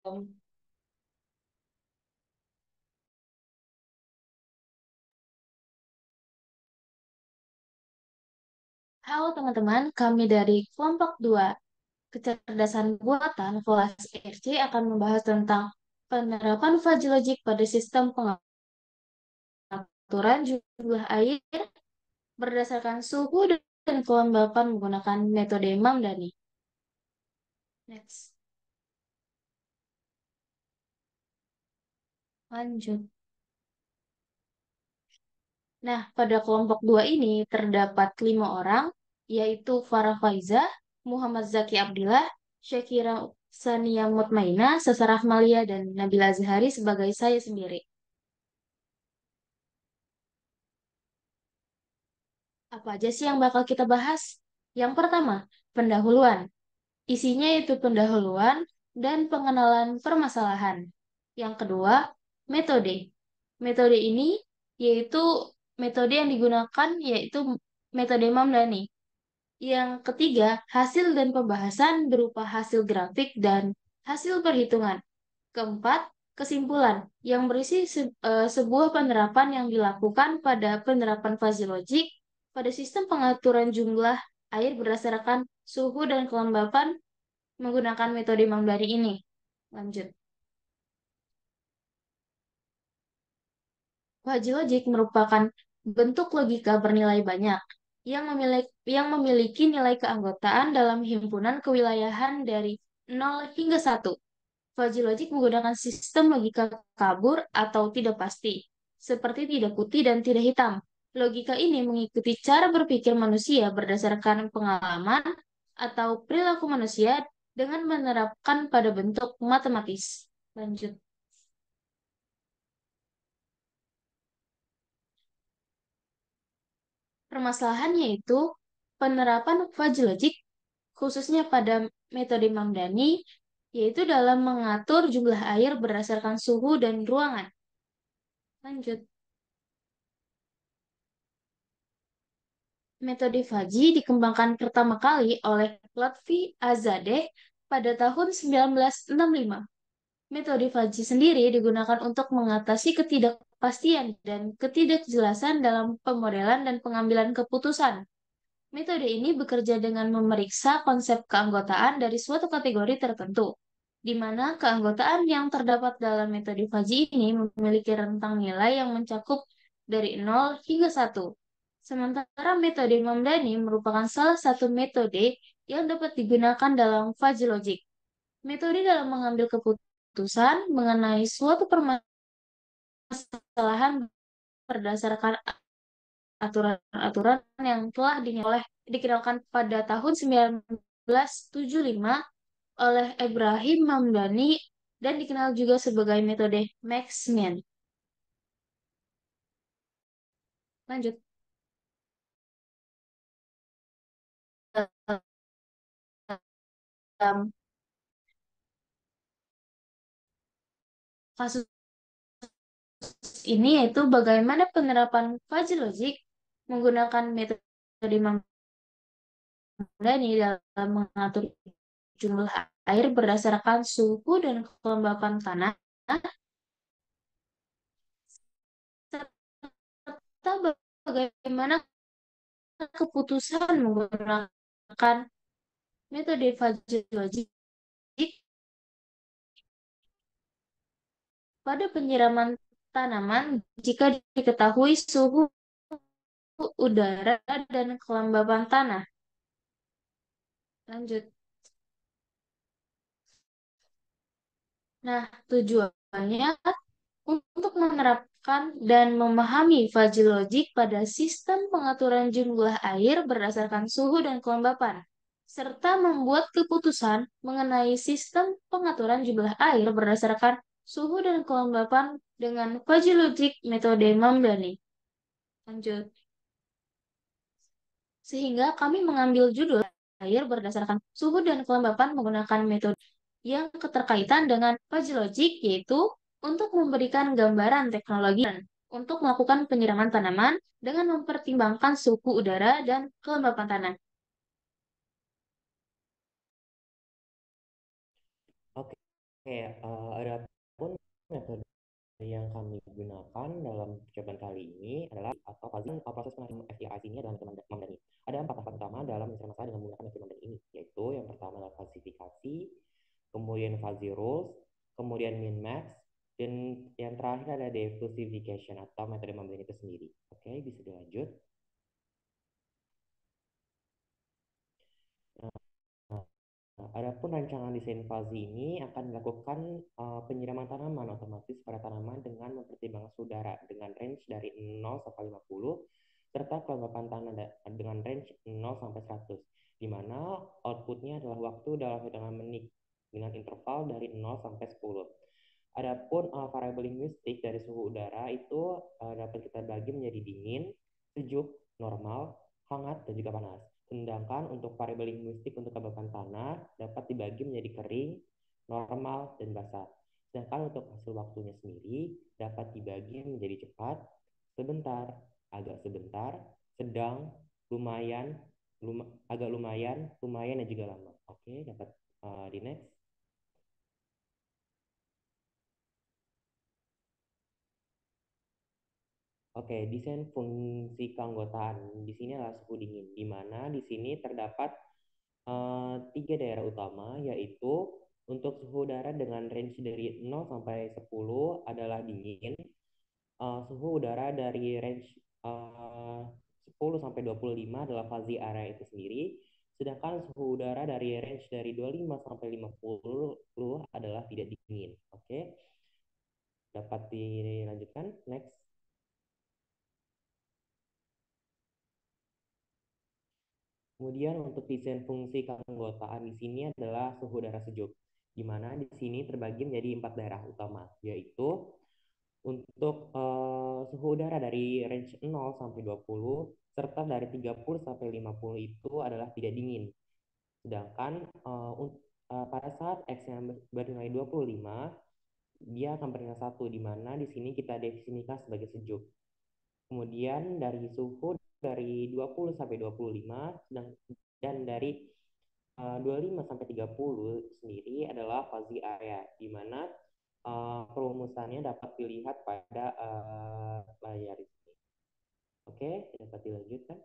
Halo teman-teman, kami dari kelompok 2 Kecerdasan Buatan kelas RC akan membahas tentang penerapan fuzzy logic pada sistem pengaturan jumlah air berdasarkan suhu dan kelembapan menggunakan metode Mamdani. Next, lanjut. Nah, pada kelompok 2 ini terdapat 5 orang, yaitu Farah Faiza, Muhammad Zaki Abdillah, Syakira Sania Mutmaina, Sesarah Malia, dan Nabila Zahari sebagai saya sendiri. Apa aja sih yang bakal kita bahas? Yang pertama, pendahuluan. Isinya itu pendahuluan dan pengenalan permasalahan. Yang kedua, metode. Metode ini yaitu metode yang digunakan yaitu metode Mamdani. Yang ketiga, hasil dan pembahasan berupa hasil grafik dan hasil perhitungan. Keempat, kesimpulan yang berisi sebuah penerapan yang dilakukan pada penerapan fuzzy logic pada sistem pengaturan jumlah air berdasarkan suhu dan kelembapan menggunakan metode Mamdani ini. Lanjut. Fuzzy logic merupakan bentuk logika bernilai banyak yang memiliki nilai keanggotaan dalam himpunan kewilayahan dari 0 hingga 1. Fuzzy logic menggunakan sistem logika kabur atau tidak pasti, seperti tidak putih dan tidak hitam. Logika ini mengikuti cara berpikir manusia berdasarkan pengalaman atau perilaku manusia dengan menerapkan pada bentuk matematis. Lanjut. Permasalahannya itu penerapan fudge logic khususnya pada metode Mamdani yaitu dalam mengatur jumlah air berdasarkan suhu dan ruangan. Lanjut. Metode Fuzzy dikembangkan pertama kali oleh Lotfi Azadeh pada tahun 1965. Metode Fuzzy sendiri digunakan untuk mengatasi ketidakpastian dan ketidakjelasan dalam pemodelan dan pengambilan keputusan. Metode ini bekerja dengan memeriksa konsep keanggotaan dari suatu kategori tertentu, di mana keanggotaan yang terdapat dalam metode Fuzzy ini memiliki rentang nilai yang mencakup dari 0 hingga 1. Sementara metode Mamdani merupakan salah satu metode yang dapat digunakan dalam fuzzy logic. Metode dalam mengambil keputusan mengenai suatu permasalahan berdasarkan aturan-aturan yang telah dikenalkan pada tahun 1975 oleh Ibrahim Mamdani dan dikenal juga sebagai metode Max-Min. Lanjut. Dalam kasus ini yaitu bagaimana penerapan fuzzy logic menggunakan metode Mamdani dalam mengatur jumlah air berdasarkan suhu dan kelembapan tanah, serta bagaimana keputusan menggunakan metode fuzzy logic pada penyiraman tanaman jika diketahui suhu udara dan kelembapan tanah. Lanjut. Nah, tujuannya untuk menerapkan dan memahami fuzzy logic pada sistem pengaturan jumlah air berdasarkan suhu dan kelembapan, serta membuat keputusan mengenai sistem pengaturan jumlah air berdasarkan suhu dan kelembapan dengan fuzzy logic metode Mamdani. Lanjut. Sehingga kami mengambil judul air berdasarkan suhu dan kelembapan menggunakan metode yang keterkaitan dengan fuzzy logic yaitu untuk memberikan gambaran teknologi dan untuk melakukan penyiraman tanaman dengan mempertimbangkan suhu udara dan kelembapan tanah. Oke. Oke, ada pun metode yang kami gunakan dalam percobaan kali ini adalah atau fuzzy proses penghapusan FTIC ini adalah metode Mandan. Ada empat tahapan utama dalam menyelesaikan masalah dengan menggunakan metode Mandan ini, yaitu yang pertama adalah klasifikasi, kemudian fuzzy rules, kemudian min max, dan yang terakhir ada declassification atau metode Mandan itu sendiri. Oke, bisa dilanjut. Adapun rancangan desain fuzzy ini akan dilakukan penyiraman tanaman otomatis pada tanaman dengan mempertimbangkan suhu udara dengan range dari 0 sampai 50 serta kelembapan tanah dengan range 0 sampai 100, di mana outputnya adalah waktu dalam hitungan menit dengan interval dari 0 sampai 10. Adapun variabel linguistik dari suhu udara itu dapat kita bagi menjadi dingin, sejuk, normal, hangat, dan juga panas. Sedangkan untuk variabel linguistik untuk kelembapan tanah dapat dibagi menjadi kering, normal, dan basah. Sedangkan untuk hasil waktunya sendiri dapat dibagi menjadi cepat, sebentar, agak sebentar, sedang, lumayan, agak lumayan, lumayan, dan juga lama. Oke, dapat di next. Oke, desain fungsi keanggotaan di sini adalah suhu dingin, di mana di sini terdapat tiga daerah utama, yaitu untuk suhu udara dengan range dari 0 sampai 10 adalah dingin, suhu udara dari range 10 sampai 25 adalah fuzzy area itu sendiri, sedangkan suhu udara dari range dari 25 sampai 50 adalah tidak dingin. Oke, dapat dilanjutkan, next. Kemudian untuk desain fungsi keanggotaan di sini adalah suhu udara sejuk, di mana di sini terbagi menjadi empat daerah utama, yaitu untuk suhu udara dari range 0 sampai 20, serta dari 30 sampai 50 itu adalah tidak dingin. Sedangkan pada saat X yang bernilai 25, dia akan bernilai 1, di mana di sini kita definisikan sebagai sejuk. Kemudian dari suhu dari 20 sampai 25 dan dari 25 sampai 30 sendiri adalah fuzzy area, di mana perumusannya dapat dilihat pada layar ini. Oke, dapat dilanjutkan.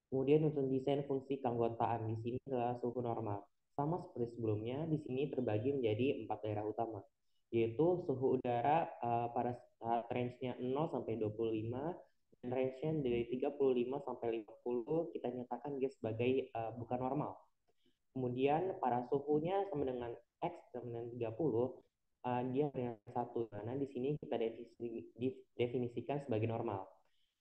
Kemudian untuk desain fungsi keanggotaan di sini adalah suhu normal. Sama seperti sebelumnya, di sini terbagi menjadi empat daerah utama, yaitu suhu udara pada saat range-nya 0 sampai 25 dan range-nya dari 35 sampai 50 kita nyatakan dia sebagai bukan normal. Kemudian pada suhunya sama dengan X sama dengan 30, dia dengan satu, mana di sini kita definisikan sebagai normal.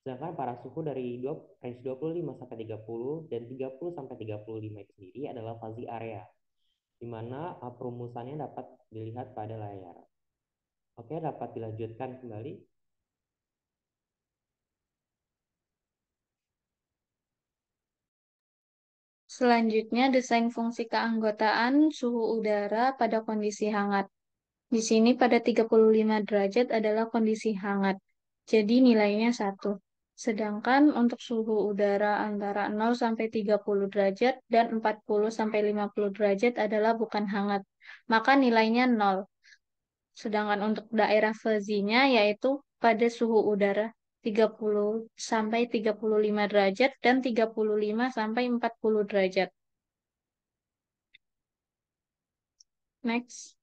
Sedangkan para suhu dari range 25 sampai 30 dan 30 sampai 35 itu sendiri adalah fuzzy area, di mana perumusannya dapat dilihat pada layar. Oke, dapat dilanjutkan kembali. Selanjutnya, desain fungsi keanggotaan suhu udara pada kondisi hangat. Di sini pada 35 derajat adalah kondisi hangat. Jadi nilainya 1. Sedangkan untuk suhu udara antara 0 sampai 30 derajat dan 40 sampai 50 derajat adalah bukan hangat. Maka nilainya 0. Sedangkan untuk daerah fuzzy-nya yaitu pada suhu udara 30 sampai 35 derajat dan 35 sampai 40 derajat. Next.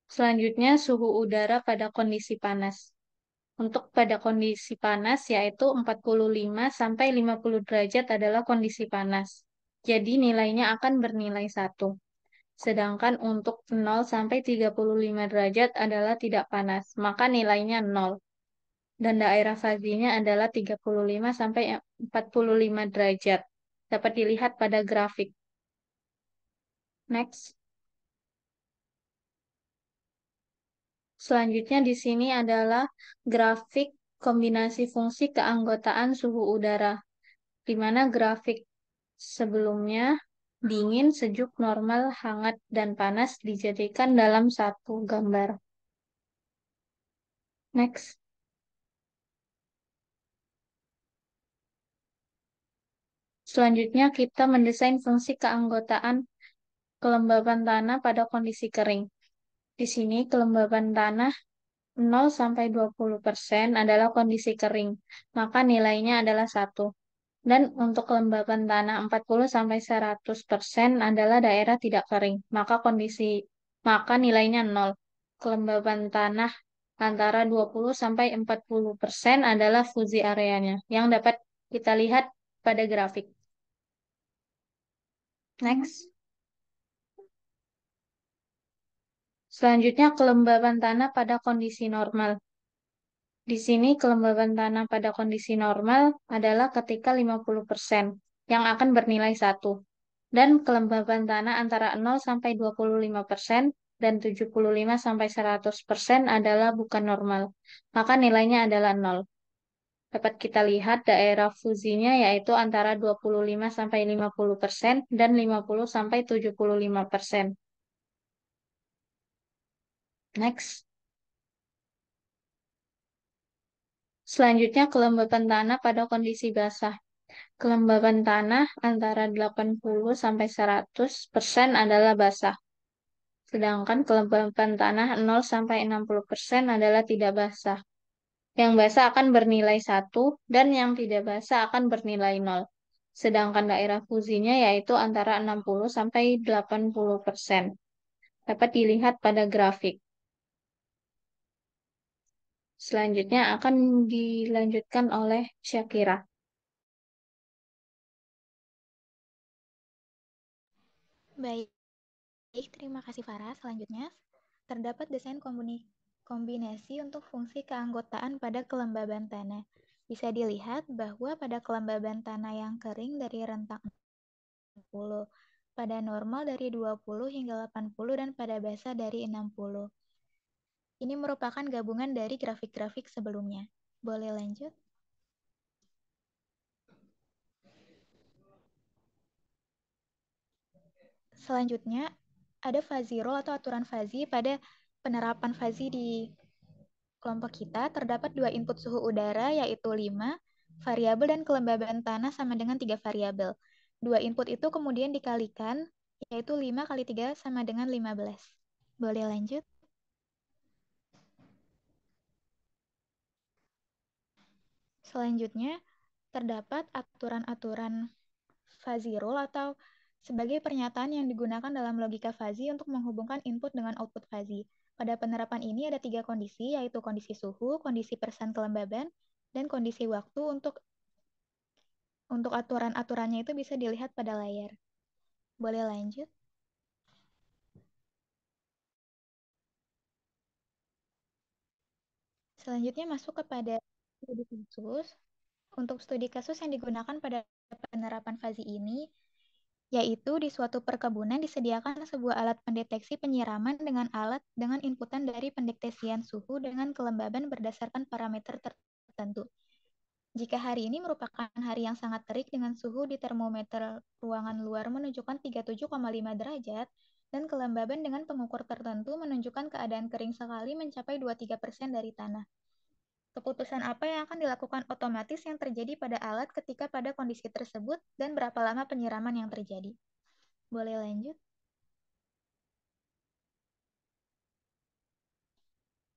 Selanjutnya suhu udara pada kondisi panas. Untuk pada kondisi panas yaitu 45 sampai 50 derajat adalah kondisi panas. Jadi nilainya akan bernilai 1. Sedangkan untuk 0 sampai 35 derajat adalah tidak panas, maka nilainya 0. Dan daerah fazinya adalah 35 sampai 45 derajat. Dapat dilihat pada grafik. Next. Selanjutnya di sini adalah grafik kombinasi fungsi keanggotaan suhu udara, di mana grafik sebelumnya dingin, sejuk, normal, hangat, dan panas dijadikan dalam satu gambar. Next. Selanjutnya, kita mendesain fungsi keanggotaan kelembaban tanah pada kondisi kering. Di sini, kelembaban tanah 0 sampai 20% adalah kondisi kering, maka nilainya adalah 1. Dan untuk kelembaban tanah 40 sampai 100% adalah daerah tidak kering, maka nilainya 0. Kelembaban tanah antara 20 sampai 40% adalah fuzzy areanya yang dapat kita lihat pada grafik. Next. Selanjutnya kelembaban tanah pada kondisi normal. Di sini kelembaban tanah pada kondisi normal adalah ketika 50% yang akan bernilai 1. Dan kelembaban tanah antara 0 sampai 25% dan 75 sampai 100% adalah bukan normal. Maka nilainya adalah 0. Dapat kita lihat daerah fusinya yaitu antara 25 sampai 50% dan 50 sampai 75%. Next. Selanjutnya kelembaban tanah pada kondisi basah. Kelembaban tanah antara 80 sampai 100% adalah basah. Sedangkan kelembaban tanah 0 sampai 60% adalah tidak basah. Yang basah akan bernilai 1 dan yang tidak basah akan bernilai 0. Sedangkan daerah fusinya yaitu antara 60 sampai 80%. Dapat dilihat pada grafik. Selanjutnya akan dilanjutkan oleh Syakira. Baik, terima kasih Farah. Selanjutnya, terdapat desain kombinasi untuk fungsi keanggotaan pada kelembaban tanah. Bisa dilihat bahwa pada kelembaban tanah yang kering dari rentang 60, pada normal dari 20 hingga 80, dan pada basah dari 60. Ini merupakan gabungan dari grafik-grafik sebelumnya. Boleh lanjut? Selanjutnya, ada fuzzy rule atau aturan fuzzy. Pada penerapan fuzzy di kelompok kita terdapat dua input suhu udara yaitu 5 variabel dan kelembaban tanah sama dengan 3 variabel. Dua input itu kemudian dikalikan yaitu 5 kali 3 sama dengan 15. Boleh lanjut? Selanjutnya, terdapat aturan-aturan fuzzy rule atau sebagai pernyataan yang digunakan dalam logika fuzzy untuk menghubungkan input dengan output fuzzy. Pada penerapan ini ada 3 kondisi, yaitu kondisi suhu, kondisi persen kelembaban, dan kondisi waktu. Untuk aturan-aturannya itu bisa dilihat pada layar. Boleh lanjut? Selanjutnya masuk kepada studi kasus. Untuk studi kasus yang digunakan pada penerapan fuzzy ini, yaitu di suatu perkebunan disediakan sebuah alat pendeteksi penyiraman dengan alat dengan inputan dari pendeteksian suhu dengan kelembaban berdasarkan parameter tertentu. Jika hari ini merupakan hari yang sangat terik dengan suhu di termometer ruangan luar menunjukkan 37,5 derajat, dan kelembaban dengan pengukur tertentu menunjukkan keadaan kering sekali mencapai 23% dari tanah. Keputusan apa yang akan dilakukan otomatis yang terjadi pada alat ketika pada kondisi tersebut dan berapa lama penyiraman yang terjadi? Boleh lanjut?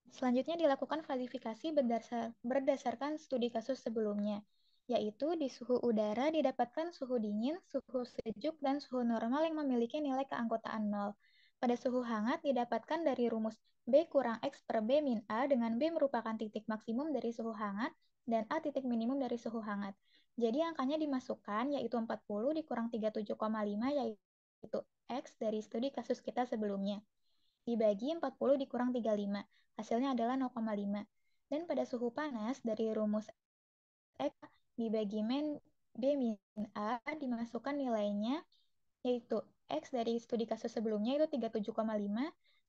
Selanjutnya dilakukan falsifikasi berdasarkan studi kasus sebelumnya, yaitu di suhu udara didapatkan suhu dingin, suhu sejuk, dan suhu normal yang memiliki nilai keanggotaan 0. Pada suhu hangat didapatkan dari rumus B kurang X per B min A, dengan B merupakan titik maksimum dari suhu hangat dan A titik minimum dari suhu hangat. Jadi angkanya dimasukkan yaitu 40 dikurang 37,5 yaitu X dari studi kasus kita sebelumnya. Dibagi 40 dikurang 35, hasilnya adalah 0,5. Dan pada suhu panas dari rumus X dibagi B min A dimasukkan nilainya yaitu X dari studi kasus sebelumnya itu 37,5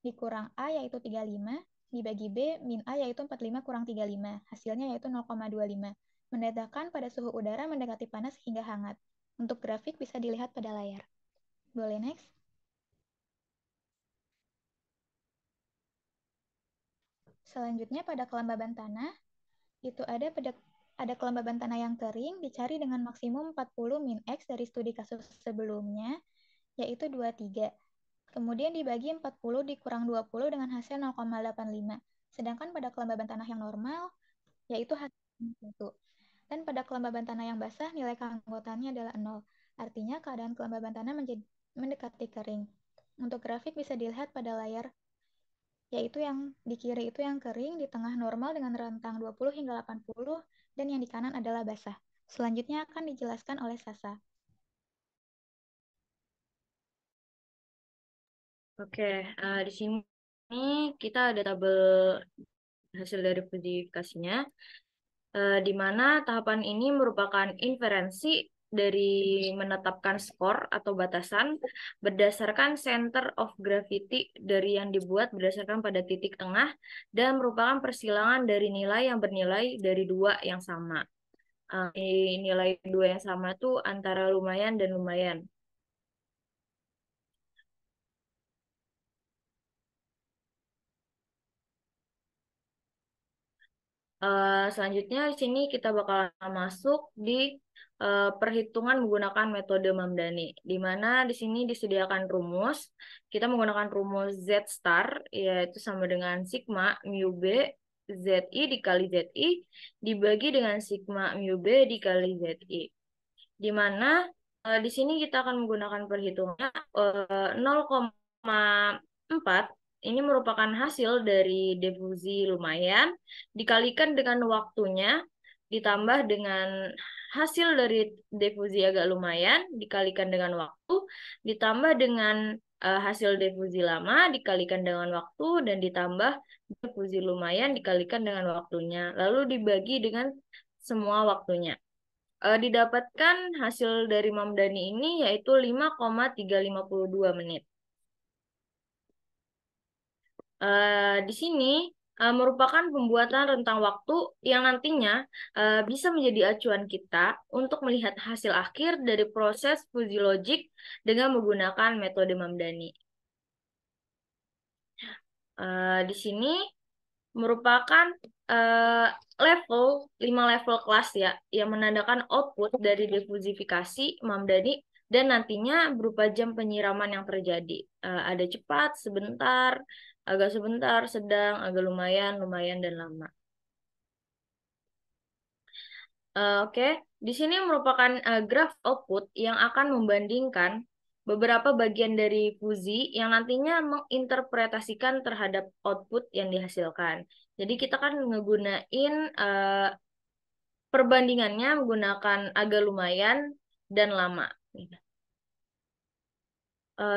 dikurang A yaitu 35 dibagi B min A yaitu 45 kurang 35. Hasilnya yaitu 0,25. Menandakan pada suhu udara mendekati panas hingga hangat. Untuk grafik bisa dilihat pada layar. Boleh next? Selanjutnya pada kelembaban tanah, itu Pada kelembaban tanah yang kering dicari dengan maksimum 40 min X dari studi kasus sebelumnya, yaitu 23. Kemudian dibagi 40 dikurang 20 dengan hasil 0,85. Sedangkan pada kelembaban tanah yang normal, yaitu hasil 1. Dan pada kelembaban tanah yang basah, nilai keanggotaannya adalah 0. Artinya keadaan kelembaban tanah mendekati kering. Untuk grafik bisa dilihat pada layar, yaitu yang di kiri itu yang kering, di tengah normal dengan rentang 20 hingga 80, dan yang di kanan adalah basah. Selanjutnya akan dijelaskan oleh Sasa. Oke, di sini kita ada tabel hasil dari verifikasinya, di mana tahapan ini merupakan inferensi dari menetapkan skor atau batasan berdasarkan center of gravity dari yang dibuat berdasarkan pada titik tengah dan merupakan persilangan dari nilai yang bernilai dari dua yang sama. Nilai dua yang sama itu antara lumayan dan lumayan. Selanjutnya di sini kita bakal masuk di perhitungan menggunakan metode Mamdani, di mana di sini disediakan rumus. Kita menggunakan rumus Z star, yaitu sama dengan sigma mu B ZI dikali ZI dibagi dengan sigma mu B dikali ZI. Di mana di sini kita akan menggunakan perhitungannya 0,4 ini merupakan hasil dari difusi lumayan dikalikan dengan waktunya ditambah dengan hasil dari difusi agak lumayan dikalikan dengan waktu ditambah dengan hasil difusi lama dikalikan dengan waktu dan ditambah difusi lumayan dikalikan dengan waktunya lalu dibagi dengan semua waktunya. Didapatkan hasil dari Mamdani ini yaitu 5,352 menit. Di sini merupakan pembuatan rentang waktu yang nantinya bisa menjadi acuan kita untuk melihat hasil akhir dari proses fusi logik dengan menggunakan metode Mamdani. Di sini merupakan level 5 level kelas ya yang menandakan output dari difusifikasi Mamdani dan nantinya berupa jam penyiraman yang terjadi. Ada cepat, sebentar, agak sebentar, sedang, agak lumayan, lumayan dan lama. Oke, di sini merupakan graf output yang akan membandingkan beberapa bagian dari fusi yang nantinya menginterpretasikan terhadap output yang dihasilkan. Jadi kita kan ngegunain perbandingannya menggunakan agak lumayan dan lama.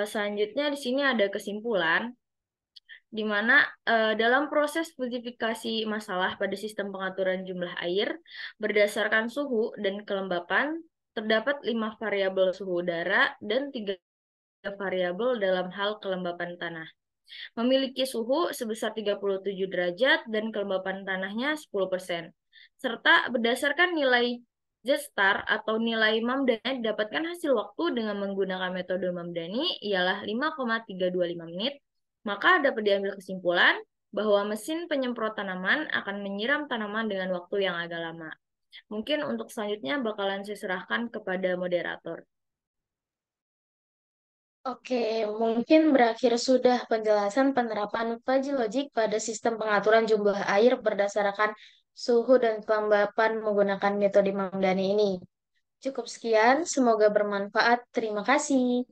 Selanjutnya di sini ada kesimpulan di mana dalam proses fusifikasi masalah pada sistem pengaturan jumlah air berdasarkan suhu dan kelembapan terdapat 5 variabel suhu udara dan 3 variabel dalam hal kelembapan tanah. Memiliki suhu sebesar 37 derajat dan kelembapan tanahnya 10%. Serta berdasarkan nilai Z-star atau nilai Mamdani didapatkan hasil waktu dengan menggunakan metode Mamdani ialah 5,325 menit. Maka dapat diambil kesimpulan bahwa mesin penyemprot tanaman akan menyiram tanaman dengan waktu yang agak lama. Mungkin untuk selanjutnya bakalan saya serahkan kepada moderator. Oke, mungkin berakhir sudah penjelasan penerapan Fuzzy Logic pada sistem pengaturan jumlah air berdasarkan suhu dan kelembapan menggunakan metode Mamdani ini. Cukup sekian, semoga bermanfaat. Terima kasih.